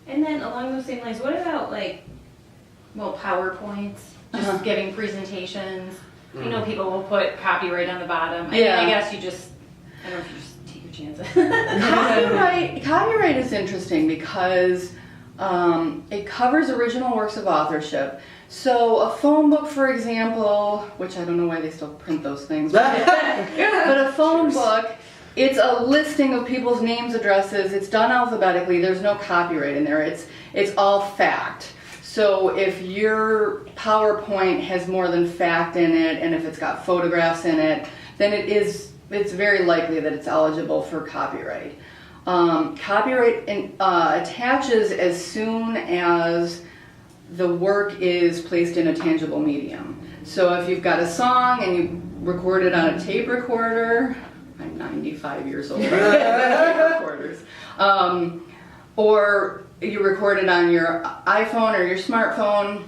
And then along those same lines, what about like, well, PowerPoints, just giving presentations? You know, people will put copyright on the bottom. I mean, I guess you just, I don't know if you just take your chances. Copyright is interesting because it covers original works of authorship. So a phone book, for example, which I don't know why they still print those things, but a phone book, it's a listing of people's names, addresses. It's done alphabetically. There's no copyright in there. It's all fact. So if your PowerPoint has more than fact in it, and if it's got photographs in it, then it's very likely that it's eligible for copyright. Copyright attaches as soon as the work is placed in a tangible medium. So if you've got a song and you record it on a tape recorder, I'm 95 years old, tape recorders, or you record it on your iPhone or your smartphone,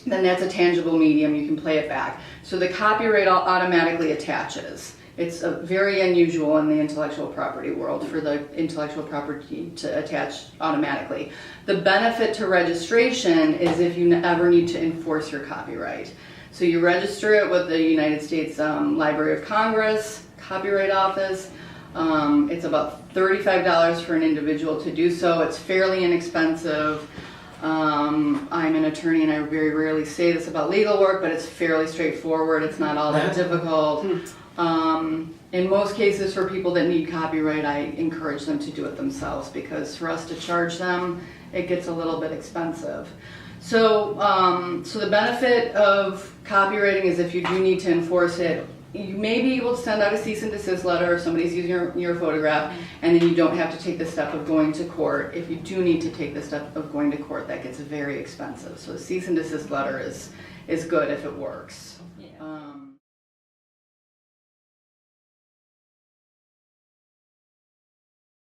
then that's a tangible medium, you can play it back. So the copyright automatically attaches. It's very unusual in the intellectual property world for the intellectual property to attach automatically. The benefit to registration is if you ever need to enforce your copyright. So you register it with the United States Library of Congress, Copyright Office. It's about $35 for an individual to do so. It's fairly inexpensive. I'm an attorney and I very rarely say this about legal work, but it's fairly straightforward. It's not all that difficult. In most cases, for people that need copyright, I encourage them to do it themselves because for us to charge them, it gets a little bit expensive. So, so the benefit of copywriting is if you do need to enforce it, you may be able to send out a cease and desist letter if somebody's using your photograph, and then you don't have to take the step of going to court. If you do need to take the step of going to court, that gets very expensive. So a cease and desist letter is good if it works.